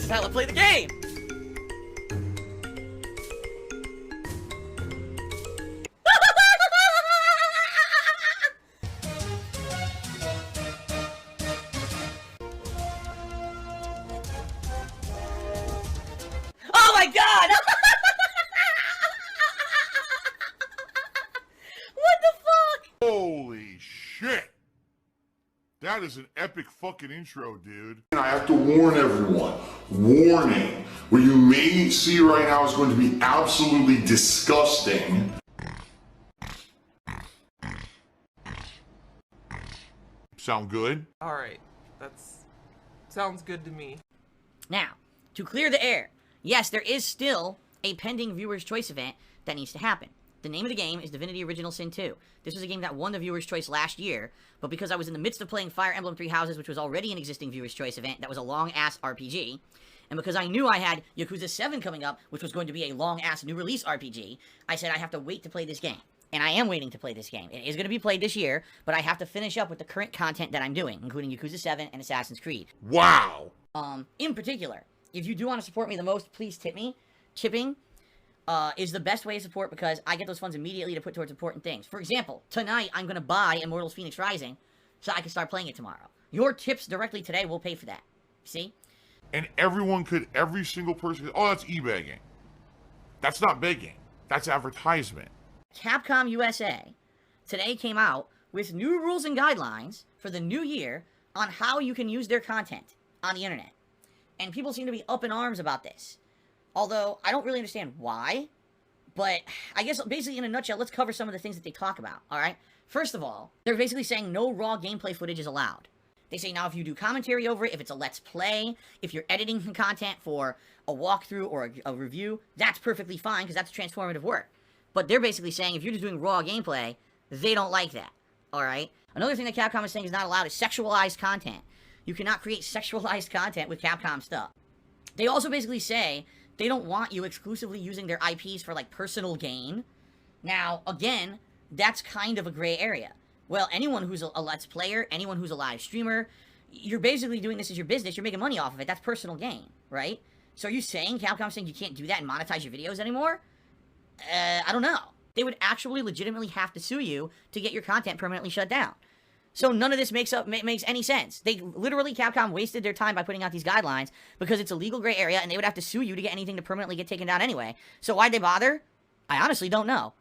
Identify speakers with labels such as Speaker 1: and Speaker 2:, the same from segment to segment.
Speaker 1: This is how I play the game! Oh my god! What the fuck?
Speaker 2: Holy shit! That is an epic fucking intro, dude.
Speaker 3: And I have to warn everyone, warning, what you may see right now is going to be absolutely disgusting.
Speaker 2: Sound good?
Speaker 4: Alright, sounds good to me.
Speaker 1: Now, to clear the air, yes, there is still a pending Viewer's Choice event that needs to happen. The name of the game is Divinity Original Sin 2. This was a game that won the Viewer's Choice last year, but because I was in the midst of playing Fire Emblem Three Houses, which was already an existing Viewer's Choice event that was a long-ass RPG, and because I knew I had Yakuza 7 coming up, which was going to be a long-ass new release RPG, I said I have to wait to play this game. And I am waiting to play this game. It is going to be played this year, but I have to finish up with the current content that I'm doing, including Yakuza 7 and Assassin's Creed.
Speaker 2: Wow!
Speaker 1: In particular, if you do want to support me the most, please tip me. Tipping is the best way to support because I get those funds immediately to put towards important things. For example, tonight I'm going to buy Immortals Phoenix Rising so I can start playing it tomorrow. Your tips directly today will pay for that. See?
Speaker 2: And every single person, oh, that's e-begging. That's not begging. That's advertisement.
Speaker 1: Capcom USA today came out with new rules and guidelines for the new year on how you can use their content on the internet. And people seem to be up in arms about this. Although, I don't really understand why. But, I guess, basically, in a nutshell, let's cover some of the things that they talk about, alright? First of all, they're basically saying no raw gameplay footage is allowed. They say now if you do commentary over it, if it's a let's play, if you're editing content for a walkthrough or a review, that's perfectly fine, because that's transformative work. But they're basically saying if you're just doing raw gameplay, they don't like that, alright? Another thing that Capcom is saying is not allowed is sexualized content. You cannot create sexualized content with Capcom stuff. They also basically say they don't want you exclusively using their IPs for, like, personal gain. Now, again, that's kind of a gray area. Well, anyone who's a Let's Player, anyone who's a live streamer, you're basically doing this as your business, you're making money off of it, that's personal gain, right? So are you saying, Capcom's saying you can't do that and monetize your videos anymore? I don't know. They would actually legitimately have to sue you to get your content permanently shut down. So none of this makes any sense. They literally, Capcom wasted their time by putting out these guidelines because it's a legal gray area and they would have to sue you to get anything to permanently get taken down anyway. So why'd they bother? I honestly don't know.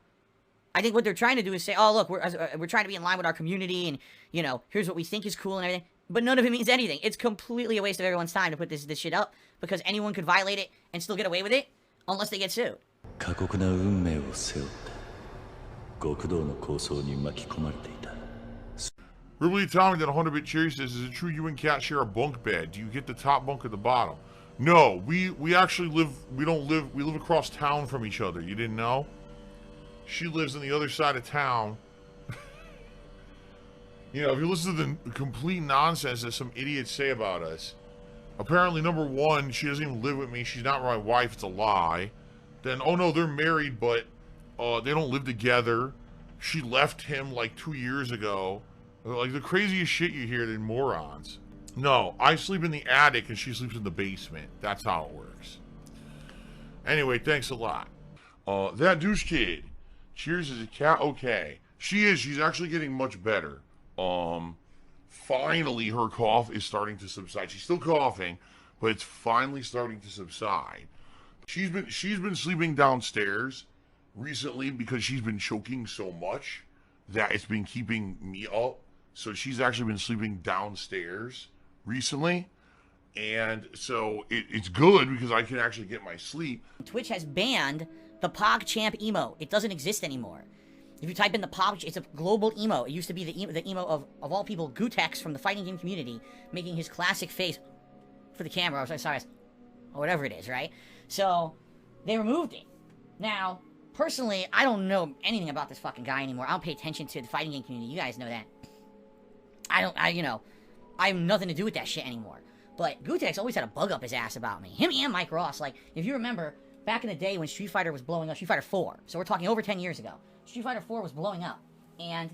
Speaker 1: I think what they're trying to do is say, oh, look, we're trying to be in line with our community and, you know, here's what we think is cool and everything. But none of it means anything. It's completely a waste of everyone's time to put this shit up because anyone could violate it and still get away with it unless they get sued.
Speaker 5: 過酷な運命を背負って極道の抗争に巻き込まれていた
Speaker 2: Really Tommy that 100-bit cherry says, is it true you and Kat share a bunk bed? Do you get the top bunk or the bottom? No, we actually live, we live across town from each other. You didn't know? She lives on the other side of town. You know, if you listen to the complete nonsense that some idiots say about us, apparently, number one, she doesn't even live with me. She's not my wife. It's a lie. Then, oh no, they're married, but they don't live together. She left him like 2 years ago. Like the craziest shit you hear, they're morons. No, I sleep in the attic and she sleeps in the basement. That's how it works. Anyway, thanks a lot. That douche kid. Cheers is a cat. Okay. She is. She's actually getting much better. Finally her cough is starting to subside. She's still coughing, but it's finally starting to subside. She's been sleeping downstairs recently because she's been choking so much that it's been keeping me up. So she's actually been sleeping downstairs recently. And so it's good because I can actually get my sleep.
Speaker 1: Twitch has banned the PogChamp emote. It doesn't exist anymore. If you type in the Pog, it's a global emote. It used to be the emote of all people, Gootecks from the fighting game community, making his classic face for the camera, or sorry, or whatever it is, right? So, they removed it. Now, personally, I don't know anything about this fucking guy anymore. I don't pay attention to the fighting game community. You guys know that. I have nothing to do with that shit anymore. But Gootecks always had a bug up his ass about me. Him and Mike Ross. Like, if you remember, back in the day when Street Fighter was blowing up, Street Fighter 4, so we're talking over 10 years ago, Street Fighter 4 was blowing up. And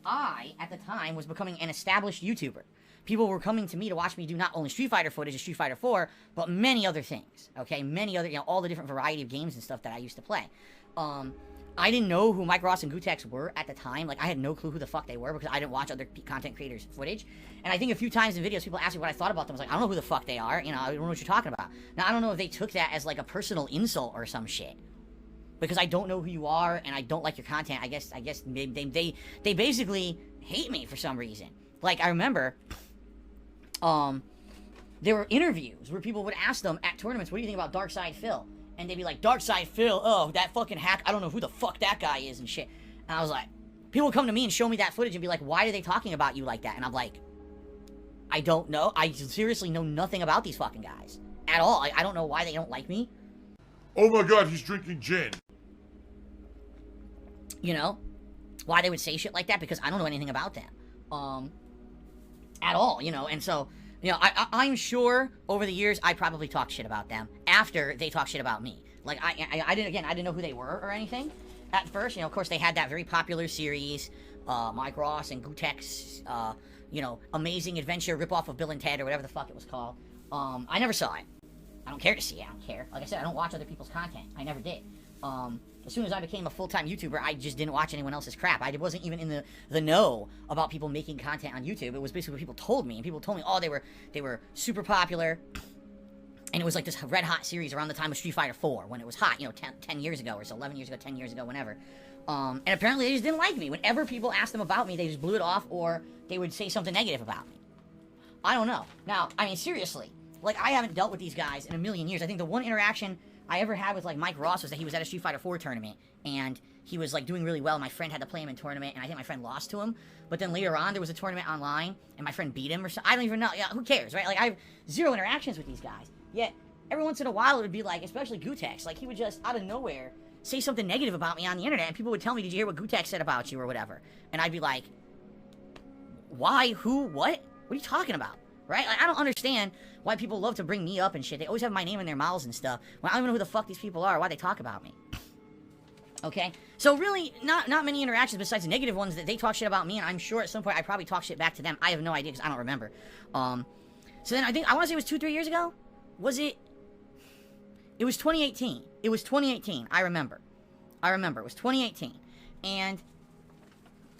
Speaker 1: I, at the time, was becoming an established YouTuber. people were coming to me to watch me do not only Street Fighter footage of Street Fighter 4, but many other things, okay? Many other, all the different variety of games and stuff that I used to play. I didn't know who Mike Ross and Gootecks were at the time. Like, I had no clue who the fuck they were because I didn't watch other content creators' footage. And I think a few times in videos, people asked me what I thought about them. I was like, I don't know who the fuck they are. I don't know what you're talking about. Now, I don't know if they took that as, like, a personal insult or some shit. Because I don't know who you are, and I don't like your content. I guess they basically hate me for some reason. Like, I remember, there were interviews where people would ask them at tournaments, what do you think about Darkside Phil? And they'd be like, Darkside Phil, oh, that fucking hack, I don't know who the fuck that guy is and shit. And I was like, people would come to me and show me that footage and be like, why are they talking about you like that? And I'm like, I don't know. I seriously know nothing about these fucking guys. At all. I don't know why they don't like me.
Speaker 2: Oh my god, he's drinking gin.
Speaker 1: You know? Why they would say shit like that? Because I don't know anything about them. At all, you know? And so, you know, I'm sure over the years I probably talked shit about them after they talked shit about me. Like, I didn't know who they were or anything at first. You know, of course, they had that very popular series, Mike Ross and Gootecks, you know, Amazing Adventure ripoff of Bill and Ted or whatever the fuck it was called. I never saw it. I don't care to see it. I don't care. Like I said, I don't watch other people's content. I never did. As soon as I became a full-time YouTuber, I just didn't watch anyone else's crap. I wasn't even in the know about people making content on YouTube. It was basically what people told me. And people told me, oh, they were super popular. And it was like this red-hot series around the time of Street Fighter 4, when it was hot, you know, 10 years ago, or so 11 years ago, 10 years ago, whenever. And apparently they just didn't like me. Whenever people asked them about me, they just blew it off, or they would say something negative about me. I don't know. Now, I mean, seriously, like, I haven't dealt with these guys in a million years. I think the one interaction I ever had with, like, Mike Ross was that he was at a Street Fighter 4 tournament, and he was, like, doing really well. My friend had to play him in tournament, and I think my friend lost to him. But then later on, there was a tournament online, and my friend beat him or something. I don't even know. Yeah, who cares, right? Like, I have zero interactions with these guys. Yet, every once in a while, it would be like, especially Gootecks, like, he would just, out of nowhere, say something negative about me on the internet, and people would tell me, did you hear what Gootecks said about you, or whatever? And I'd be like, why? Who? What? What are you talking about? Right? Like, I don't understand why people love to bring me up and shit. They always have my name in their mouths and stuff. Well, I don't even know who the fuck these people are, or why they talk about me. Okay? So really, not many interactions besides the negative ones that they talk shit about me, and I'm sure at some point I probably talk shit back to them. I have no idea because I don't remember. So then I want to say it was 2-3 years ago? Was it? It was 2018. It was 2018. I remember. It was 2018. And,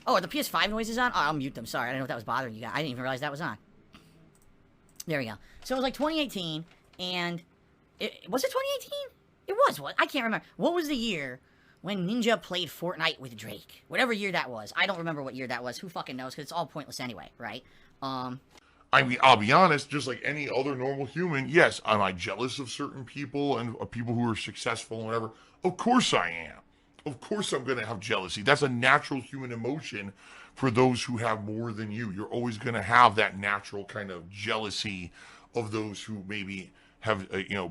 Speaker 1: oh, are the PS5 noises on? Oh, I'll mute them. Sorry, I didn't know if that was bothering you guys. I didn't even realize that was on. There we go. So it was like 2018, and was it 2018? It was. What? I can't remember. What was the year when Ninja played Fortnite with Drake? Whatever year that was. I don't remember what year that was. Who fucking knows? Because it's all pointless anyway, right?
Speaker 2: I mean, I'll be honest, just like any other normal human, yes, am I jealous of certain people and of people who are successful and whatever? Of course I am. Of course I'm going to have jealousy. That's a natural human emotion for those who have more than you. You're always going to have that natural kind of jealousy of those who maybe have,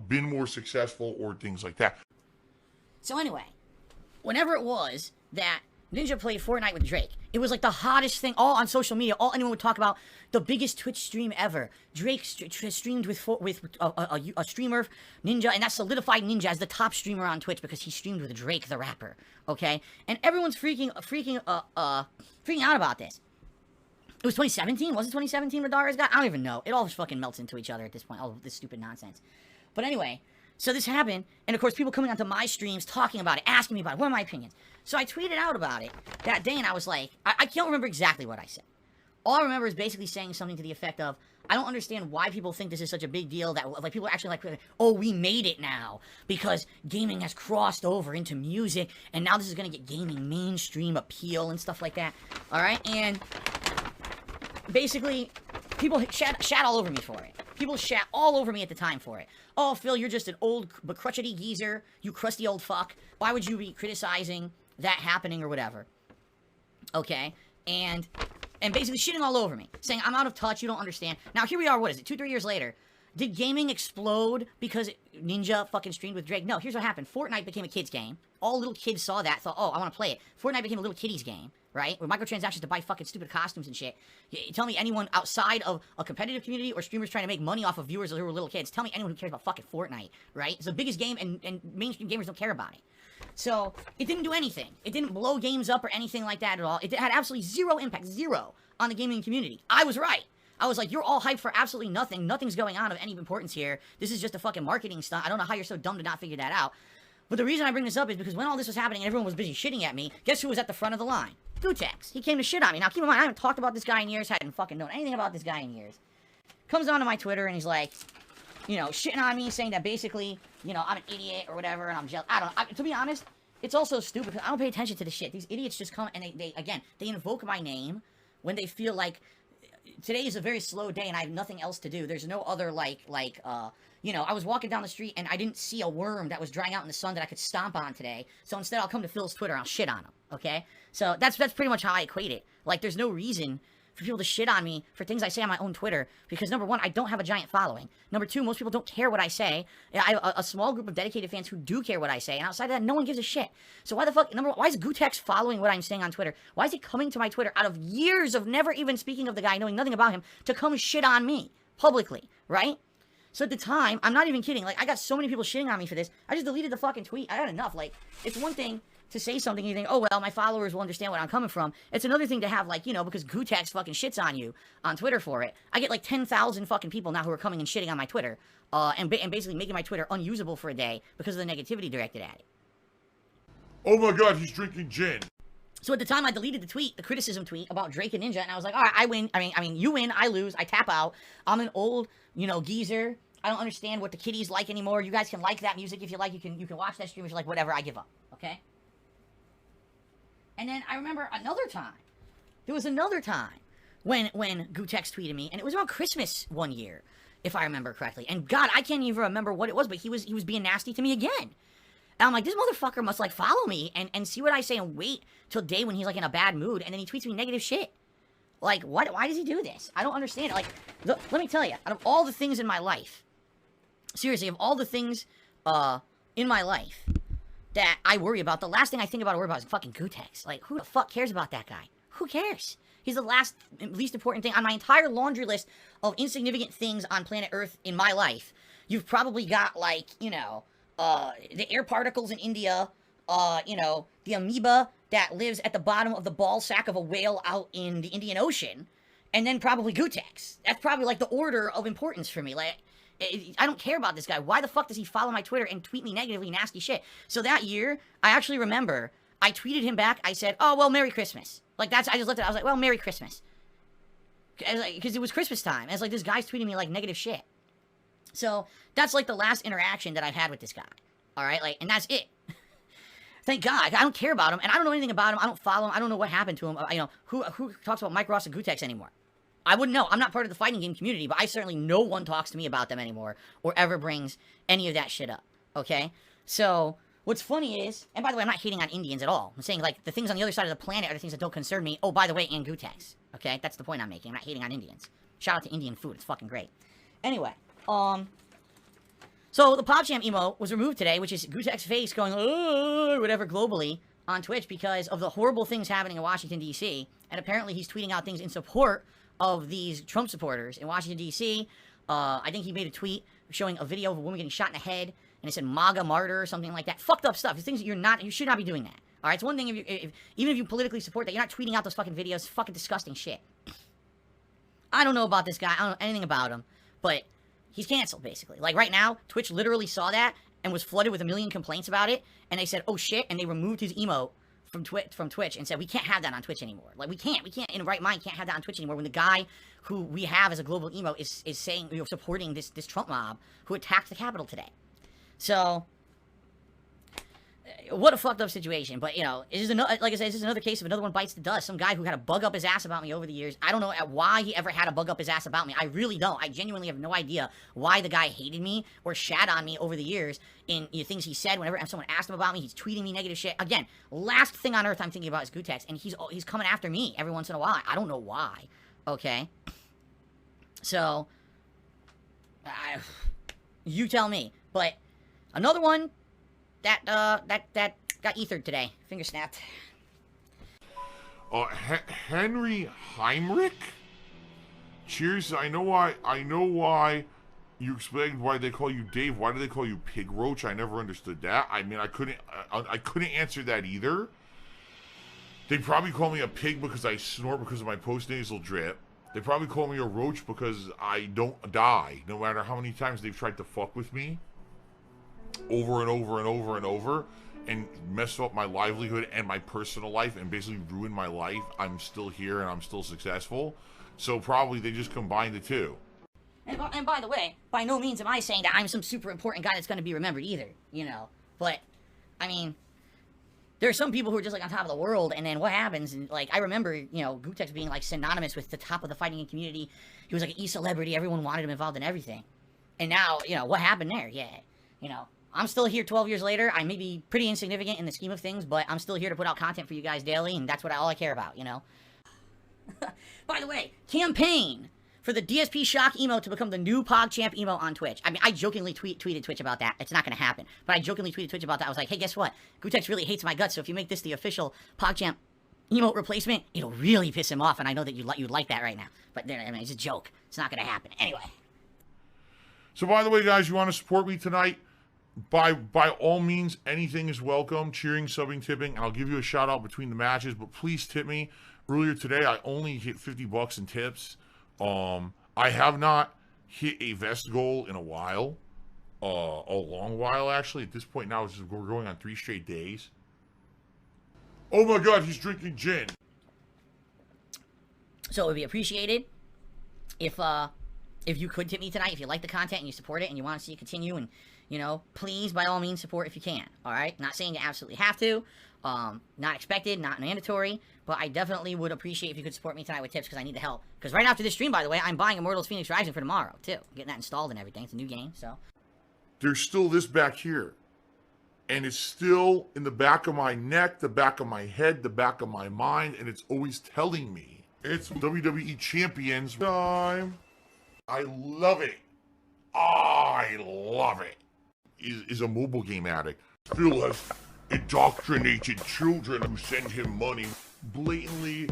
Speaker 2: been more successful or things like that.
Speaker 1: So anyway, whenever it was that Ninja played Fortnite with Drake, it was like the hottest thing all on social media. All anyone would talk about, the biggest Twitch stream ever. Drake streamed with a streamer, Ninja, and that solidified Ninja as the top streamer on Twitch because he streamed with Drake, the rapper. Okay, and everyone's freaking out about this. It was 2017. Was it 2017? Madara's got? I don't even know. It all just fucking melts into each other at this point. All of this stupid nonsense. But anyway. So this happened, and of course people coming onto my streams talking about it, asking me about it, what are my opinions? So I tweeted out about it that day, and I was like, I can't remember exactly what I said. All I remember is basically saying something to the effect of, I don't understand why people think this is such a big deal, that like people are actually like, oh, we made it now, because gaming has crossed over into music, and now this is going to get gaming mainstream appeal and stuff like that, alright? And basically, people shat all over me for it. People shat all over me at the time for it. Oh, Phil, you're just an old, but crotchety geezer. You crusty old fuck. Why would you be criticizing that happening or whatever? Okay? And basically shitting all over me. Saying, I'm out of touch, you don't understand. Now, here we are, what is it, 2-3 years later. Did gaming explode because Ninja fucking streamed with Drake? No, here's what happened. Fortnite became a kid's game. All little kids saw that, thought, oh, I want to play it. Fortnite became a little kiddies game, right? With microtransactions to buy fucking stupid costumes and shit. You tell me anyone outside of a competitive community or streamers trying to make money off of viewers who are little kids. Tell me anyone who cares about fucking Fortnite, right? It's the biggest game, and mainstream gamers don't care about it. So, it didn't do anything. It didn't blow games up or anything like that at all. It had absolutely zero impact, zero, on the gaming community. I was right. I was like, you're all hyped for absolutely nothing. Nothing's going on of any importance here. This is just a fucking marketing stunt. I don't know how you're so dumb to not figure that out. But the reason I bring this up is because when all this was happening and everyone was busy shitting at me, guess who was at the front of the line? Gootecks. He came to shit on me. Now, keep in mind, I haven't talked about this guy in years, hadn't fucking known anything about this guy in years. Comes onto my Twitter and he's like, you know, shitting on me, saying that basically, you know, I'm an idiot or whatever, and I'm jealous. I don't know. To be honest, it's also stupid because I don't pay attention to this shit. These idiots just come and they invoke my name when they feel like today is a very slow day and I have nothing else to do. There's no other, you know, I was walking down the street and I didn't see a worm that was drying out in the sun that I could stomp on today. So instead I'll come to Phil's Twitter and I'll shit on him, okay? So that's pretty much how I equate it. Like, there's no reason for people to shit on me for things I say on my own Twitter because, number one, I don't have a giant following. Number two, most people don't care what I say. I have a small group of dedicated fans who do care what I say, and outside of that, no one gives a shit. So why the fuck, number one, why is Gootecks following what I'm saying on Twitter? Why is he coming to my Twitter out of years of never even speaking of the guy, knowing nothing about him, to come shit on me publicly, right? So at the time, I'm not even kidding, like, I got so many people shitting on me for this, I just deleted the fucking tweet. I had enough. Like, it's one thing to say something and you think, oh, well, my followers will understand where I'm coming from. It's another thing to have, like, you know, because Gootecks fucking shits on you on Twitter for it. I get, like, 10,000 fucking people now who are coming and shitting on my Twitter, and basically making my Twitter unusable for a day because of the negativity directed at it.
Speaker 2: Oh my god, he's drinking gin.
Speaker 1: So at the time, I deleted the tweet, the criticism tweet about Drake and Ninja, and I was like, all right, I win. I mean, you win, I lose, I tap out. I'm an old, you know, geezer. I don't understand what the kiddies like anymore. You guys can like that music if you like. You can watch that stream if you like. Whatever, I give up. Okay. And then I remember another time. There was another time when Gootecks tweeted me, and it was around Christmas one year, if I remember correctly. And God, I can't even remember what it was, but he was being nasty to me again. And I'm like, this motherfucker must, like, follow me and see what I say and wait till day when he's, like, in a bad mood, and then he tweets me negative shit. Like, what? Why does he do this? I don't understand it. Like, let me tell you, out of all the things in my life, seriously, of all the things in my life that I worry about, the last thing I think about or worry about is fucking Gootecks. Like, who the fuck cares about that guy? Who cares? He's the least important thing on my entire laundry list of insignificant things on planet Earth in my life. You've probably got, like, you know, the air particles in India, you know, the amoeba that lives at the bottom of the ball sack of a whale out in the Indian Ocean, and then probably Gootecks. That's probably, like, the order of importance for me. Like, I don't care about this guy. Why the fuck does he follow my Twitter and tweet me negatively nasty shit? So that year, I actually remember, I tweeted him back. I said, oh, well, Merry Christmas. Like, I just looked at it. I was like, well, Merry Christmas. Because it was Christmas time. And it's like, this guy's tweeting me, like, negative shit. So that's, like, the last interaction that I've had with this guy. All right? Like, and that's it. Thank God. I don't care about him. And I don't know anything about him. I don't follow him. I don't know what happened to him. You know, who talks about Mike Ross and Gootecks anymore? I wouldn't know. I'm not part of the fighting game community, but I certainly, no one talks to me about them anymore or ever brings any of that shit up, okay? So, what's funny is, and by the way, I'm not hating on Indians at all. I'm saying, like, the things on the other side of the planet are the things that don't concern me. Oh, by the way, and Gootecks, okay? That's the point I'm making. I'm not hating on Indians. Shout out to Indian food. It's fucking great. Anyway, so the PogChamp emote was removed today, which is Gootecks' face going, or whatever, globally on Twitch because of the horrible things happening in Washington, D.C., and apparently he's tweeting out things in support of these Trump supporters in Washington, D.C. I think he made a tweet showing a video of a woman getting shot in the head, and it said MAGA martyr or something like that. Fucked up stuff. It's things that you should not be doing that. All right, it's one thing even if you politically support that, you're not tweeting out those fucking videos. It's fucking disgusting shit. I don't know about this guy. I don't know anything about him, but he's canceled, basically. Like, right now, Twitch literally saw that and was flooded with a million complaints about it, and they said, oh shit, and they removed his emote from Twitch and said, we can't have that on Twitch anymore. Like, we can't, in the right mind, can't have that on Twitch anymore when the guy who we have as a global emote is saying, you know, supporting this Trump mob who attacked the Capitol today. So, what a fucked up situation. But, you know, it is another, like I said, this is another case of another one bites the dust. Some guy who had a bug up his ass about me over the years. I don't know why he ever had a bug up his ass about me. I really don't. I genuinely have no idea why the guy hated me or shat on me over the years in, you know, things he said. Whenever someone asked him about me, he's tweeting me negative shit. Again, last thing on earth I'm thinking about is Gootecks, and he's coming after me every once in a while. I don't know why. Okay? So, you tell me. But another one that got ethered today. Finger snapped.
Speaker 2: Henry Heinrich? Cheers. I know why you explained why they call you Dave. Why do they call you Pig Roach? I never understood that. I mean, I couldn't answer that either. They probably call me a pig because I snort because of my post-nasal drip. They probably call me a roach because I don't die, no matter how many times they've tried to fuck with me. Over and over and over and over. And mess up my livelihood and my personal life and basically ruin my life. I'm still here and I'm still successful. So probably they just combine the two.
Speaker 1: And by the way, by no means am I saying that I'm some super important guy that's going to be remembered either, you know. But, I mean, there are some people who are just, like, on top of the world, and then what happens, and, like, I remember, you know, Gootecks being, like, synonymous with the top of the fighting community. He was, like, an e-celebrity. Everyone wanted him involved in everything. And now, you know, what happened there? Yeah, you know, I'm still here 12 years later. I may be pretty insignificant in the scheme of things, but I'm still here to put out content for you guys daily, and that's all I care about, you know. By the way, campaign for the DsP shock emote to become the new PogChamp emote on Twitch. I mean, I jokingly tweeted Twitch about that. It's not going to happen. But I jokingly tweeted Twitch about that. I was like, hey, guess what? Gootecks really hates my guts, so if you make this the official PogChamp emote replacement, it'll really piss him off, and I know that you'd like that right now. But, I mean, it's a joke. It's not going to happen. Anyway.
Speaker 2: So, by the way, guys, you want to support me tonight? By all means, anything is welcome. Cheering, subbing, tipping. And I'll give you a shout out between the matches, but please tip me. Earlier today, I only hit $50 in tips. I have not hit a vest goal in a while. A long while, actually. At this point now, we're going on 3 straight days. Oh my god, he's drinking gin.
Speaker 1: So it would be appreciated if you could tip me tonight, if you like the content and you support it and you want to see it continue, and, you know, please, by all means, support if you can, alright? Not saying you absolutely have to, not expected, not mandatory, but I definitely would appreciate if you could support me tonight with tips, because I need the help. Because right after this stream, by the way, I'm buying Immortals Phoenix Rising for tomorrow, too. Getting that installed and everything. It's a new game, so.
Speaker 2: There's still this back here. And it's still in the back of my neck, the back of my head, the back of my mind, and it's always telling me. It's WWE Champions time. I love it. I love it. Is a mobile game addict. Phil has indoctrinated children who send him money, blatantly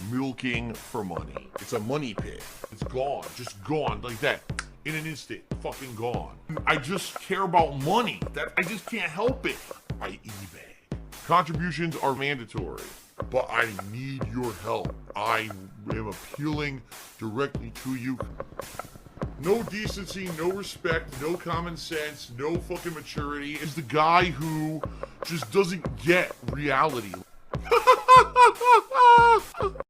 Speaker 2: milking for money. It's a money pit. It's gone, just gone like that. In an instant, fucking gone. I just care about money. I just can't help it. I eBay. Contributions are mandatory, but I need your help. I am appealing directly to you. No decency, no respect, no common sense, no fucking maturity. Is the guy who just doesn't get reality.